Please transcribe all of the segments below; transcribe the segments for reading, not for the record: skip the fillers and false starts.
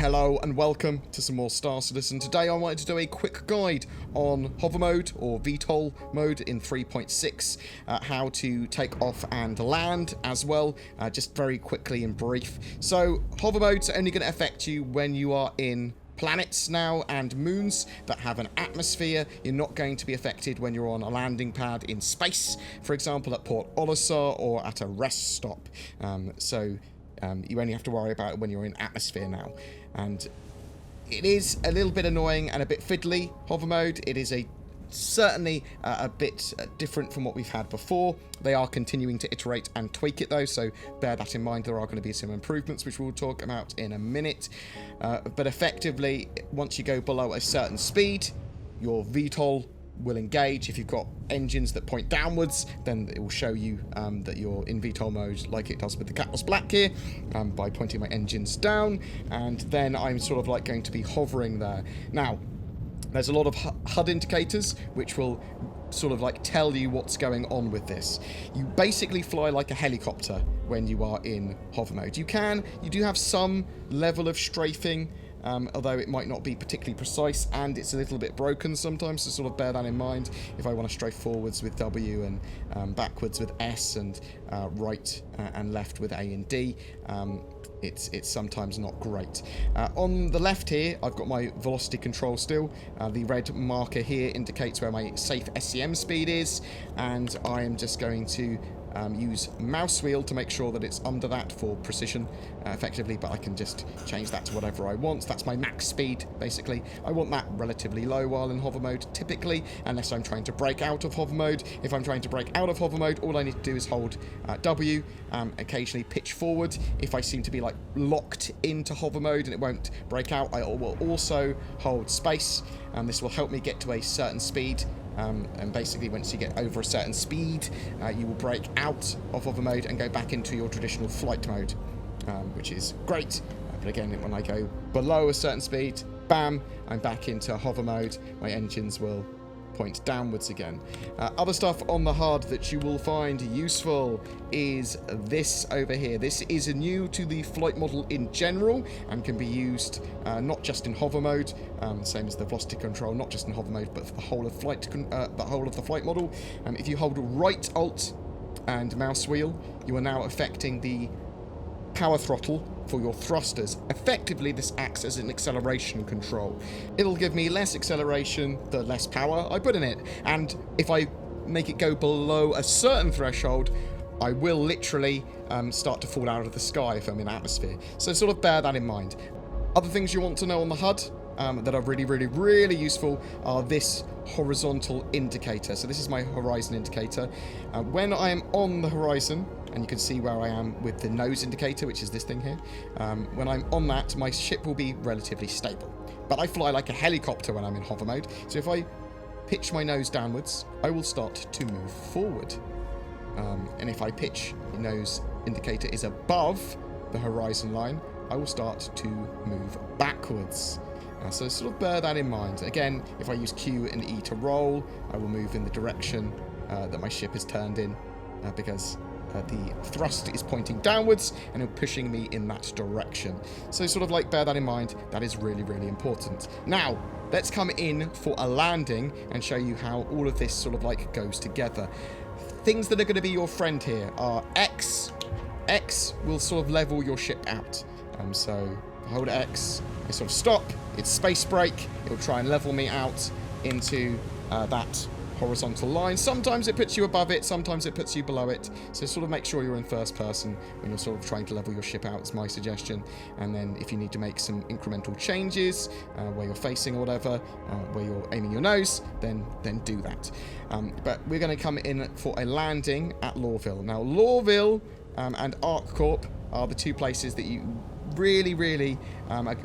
Hello and welcome to some more Star Citizen. Today I wanted to do a quick guide on hover mode or VTOL mode in 3.6, how to take off and land as well, just very quickly and brief. So hover mode's only going to affect you when you are in planets now and moons that have an atmosphere. You're not going to be affected when you're on a landing pad in space, for example at Port Olisar or at a rest stop. You only have to worry about it when you're in atmosphere now. And it is a little bit annoying and a bit fiddly, hover mode. It is certainly a bit different from what we've had before. They are continuing to iterate and tweak it though, so bear that in mind. There are going to be some improvements which we'll talk about in a minute. But effectively, once you go below a certain speed, your VTOL will engage. If you've got engines that point downwards, then it will show you that you're in VTOL mode, like it does with the Catalyst Black here, by pointing my engines down, and then I'm sort of like going to be hovering there. Now, there's a lot of HUD indicators which will sort of like tell you what's going on with this. You basically fly like a helicopter when you are in hover mode. You do have some level of strafing, although it might not be particularly precise, and it's a little bit broken sometimes, so sort of bear that in mind. If I want to strafe forwards with W and backwards with S and right and left with A and D, it's sometimes not great. On the left here, I've got my velocity control still. The red marker here indicates where my safe SCM speed is, and I am just going to use mouse wheel to make sure that it's under that for precision effectively, but I can just change that to whatever I want. That's my max speed, basically. I want that relatively low while in hover mode, typically, unless I'm trying to break out of hover mode. If I'm trying to break out of hover mode, all I need to do is hold W, occasionally pitch forward. If I seem to be like locked into hover mode and it won't break out, I will also hold space, and this will help me get to a certain speed. And basically once you get over a certain speed, you will break out of hover mode and go back into your traditional flight mode, which is great. But again, when I go below a certain speed, bam, I'm back into hover mode. My engines will point downwards again. Other stuff on the HUD that you will find useful is this over here. This is new to the flight model in general and can be used not just in hover mode, same as the velocity control, not just in hover mode, but for the whole of the flight model. If you hold right Alt and mouse wheel, you are now affecting the power throttle for your thrusters. Effectively, this acts as an acceleration control. It'll give me less acceleration the less power I put in it, and if I make it go below a certain threshold, I will literally start to fall out of the sky if I'm in atmosphere. So sort of bear that in mind. Other things you want to know on the HUD that are really useful are this horizontal indicator. So this is my horizon indicator. When I am on the horizon, and you can see where I am with the nose indicator, which is this thing here. When I'm on that, my ship will be relatively stable. But I fly like a helicopter when I'm in hover mode, so if I pitch my nose downwards, I will start to move forward. And if I pitch the nose indicator is above the horizon line, I will start to move backwards. So sort of bear that in mind. Again, if I use Q and E to roll, I will move in the direction that my ship is turned in, because the thrust is pointing downwards and it's pushing me in that direction. So sort of like bear that in mind. That is really important. Now, let's come in for a landing and show you how all of this sort of like goes together. Things that are going to be your friend here are X. X will sort of level your ship out. So hold X, it sort of stop, it's space brake, it'll try and level me out into that horizontal line. Sometimes it puts you above it, sometimes it puts you below it, so sort of make sure you're in first person when you're sort of trying to level your ship out, is my suggestion. And then if you need to make some incremental changes where you're facing or whatever, where you're aiming your nose, then do that. But we're going to come in for a landing at Lorville. Now Lorville and ArcCorp are the two places that you really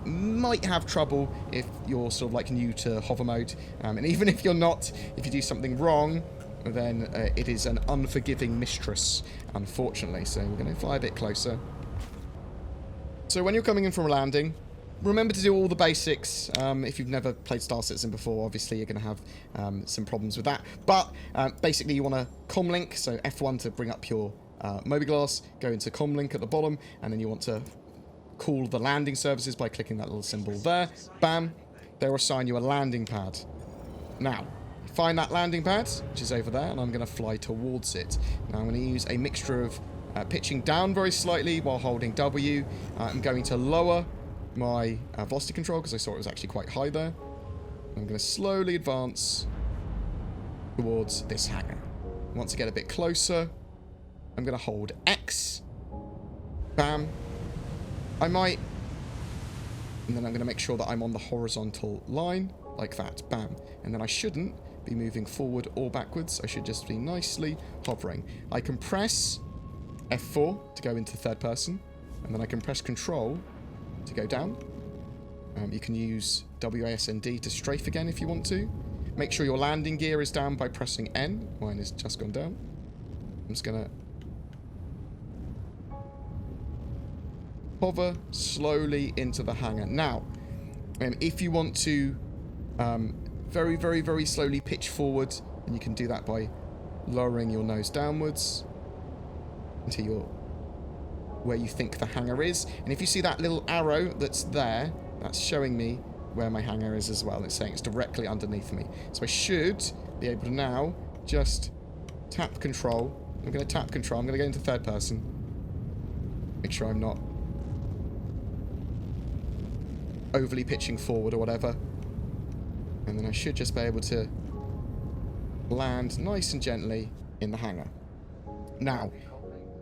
might have trouble if you're sort of like new to hover mode, and even if you're not, if you do something wrong, then it is an unforgiving mistress, unfortunately. So we're going to fly a bit closer. So when you're coming in from a landing, remember to do all the basics. If you've never played Star Citizen before, obviously you're going to have some problems with that, but basically you want to comlink, so F1 to bring up your mobiGlas, go into comlink at the bottom, and then you want to call the landing services by clicking that little symbol there. Bam. They'll assign you a landing pad. Now, find that landing pad, which is over there, and I'm going to fly towards it. Now, I'm going to use a mixture of pitching down very slightly while holding W. I'm going to lower my velocity control because I saw it was actually quite high there. I'm going to slowly advance towards this hangar. Once I get a bit closer, I'm going to hold X. Bam. I might... And then I'm going to make sure that I'm on the horizontal line, like that. Bam. And then I shouldn't be moving forward or backwards. I should just be nicely hovering. I can press F4 to go into third person, and then I can press Control to go down. You can use WASD to strafe again if you want to. Make sure your landing gear is down by pressing N. Mine has just gone down. I'm just going to hover slowly into the hangar. Now, if you want to very, very, very slowly pitch forward, and you can do that by lowering your nose downwards until you're where you think the hangar is. And if you see that little arrow that's there, that's showing me where my hangar is as well. It's saying it's directly underneath me. So I should be able to now just tap control. I'm going to tap control. I'm going to go into third person. Make sure I'm not overly pitching forward or whatever. And then I should just be able to land nice and gently in the hangar. Now,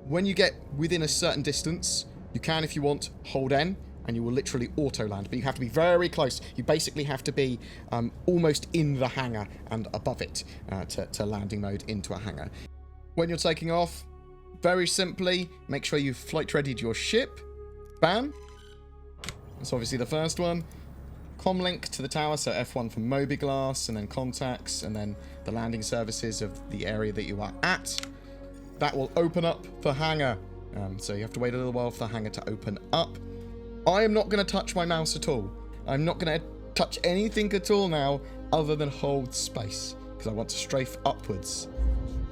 when you get within a certain distance, you can, if you want, hold N, and you will literally auto-land. But you have to be very close. You basically have to be almost in the hangar and above it to landing mode into a hangar. When you're taking off, very simply, make sure you've flight-readied your ship. Bam. That's obviously the first one. Comlink to the tower, so F1 for Mobiglass, and then contacts, and then the landing services of the area that you are at. That will open up the hangar. So you have to wait a little while for the hangar to open up. I am not going to touch my mouse at all. I'm not going to touch anything at all now other than hold space, because I want to strafe upwards.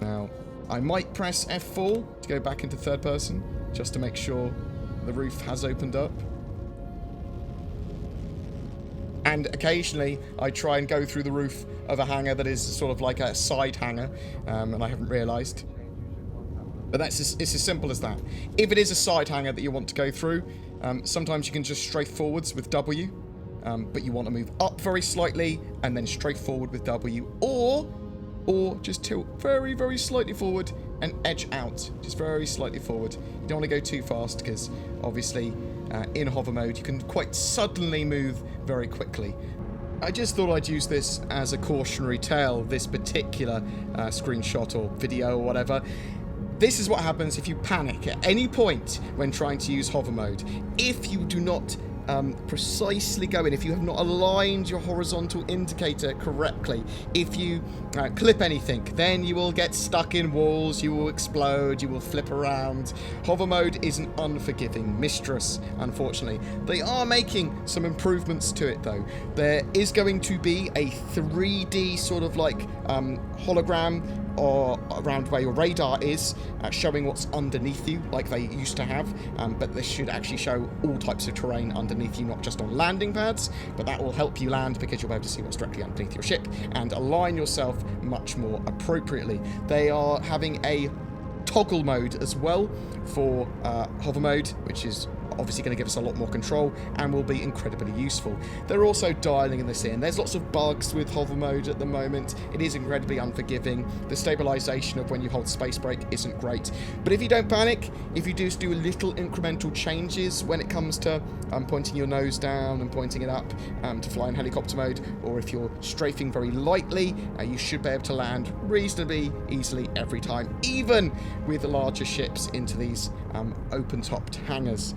Now, I might press F4 to go back into third person, just to make sure the roof has opened up. And occasionally, I try and go through the roof of a hangar that is sort of like a side hangar, and I haven't realised. But it's as simple as that. If it is a side hangar that you want to go through, sometimes you can just strafe forwards with W, but you want to move up very slightly and then strafe forward with W, or just tilt very, very slightly forward and edge out, just very slightly forward. You don't want to go too fast because obviously in hover mode you can quite suddenly move very quickly. I just thought I'd use this as a cautionary tale, this particular screenshot or video or whatever. This is what happens if you panic at any point when trying to use hover mode. If you do not precisely go in, if you have not aligned your horizontal indicator correctly, if you clip anything, then you will get stuck in walls, you will explode, you will flip around. Hover mode is an unforgiving mistress, unfortunately. They are making some improvements to it though. There is going to be a 3D sort of like hologram or around where your radar is, showing what's underneath you, like they used to have, but this should actually show all types of terrain underneath you, not just on landing pads, but that will help you land because you'll be able to see what's directly underneath your ship and align yourself much more appropriately. They are having a toggle mode as well for hover mode, which is obviously going to give us a lot more control and will be incredibly useful. They're also dialing this in. There's lots of bugs with hover mode at the moment. It is incredibly unforgiving. The stabilization of when you hold space brake isn't great. But if you don't panic, if you just do little incremental changes when it comes to pointing your nose down and pointing it up to fly in helicopter mode, or if you're strafing very lightly, you should be able to land reasonably easily every time, even with larger ships into these open-topped hangars.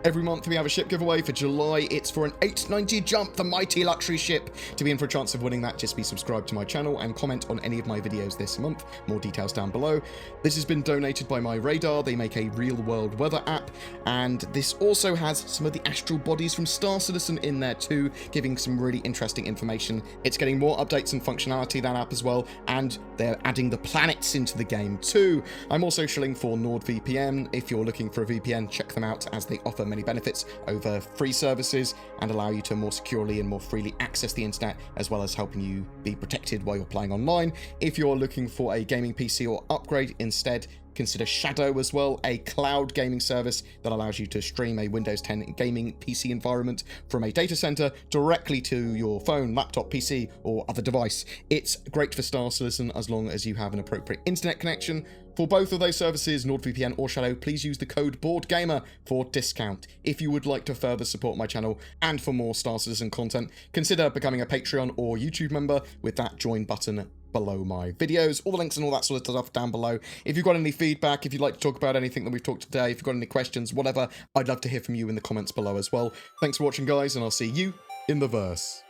Every month we have a ship giveaway. For July, it's for an 890 Jump, the mighty luxury ship. To be in for a chance of winning that, just be subscribed to my channel and comment on any of my videos this month. More details down below. This has been donated by My Radar. They make a real-world weather app, and this also has some of the astral bodies from Star Citizen in there too, giving some really interesting information. It's getting more updates and functionality, that app as well, and they're adding the planets into the game too. I'm also shilling for NordVPN. If you're looking for a VPN, check them out as they offer many benefits over free services and allow you to more securely and more freely access the internet, as well as helping you be protected while you're playing online. If you're looking for a gaming PC or upgrade instead, consider Shadow as well, a cloud gaming service that allows you to stream a Windows 10 gaming PC environment from a data center directly to your phone, laptop, PC, or other device. It's great for Star Citizen as long as you have an appropriate internet connection. For both of those services, NordVPN or Shadow, please use the code BoredGamer for discount. If you would like to further support my channel and for more Star Citizen content, consider becoming a Patreon or YouTube member with that join button below my videos. All the links and all that sort of stuff down below. If you've got any feedback, if you'd like to talk about anything that we've talked today, if you've got any questions, whatever, I'd love to hear from you in the comments below as well. Thanks for watching, guys, and I'll see you in the verse.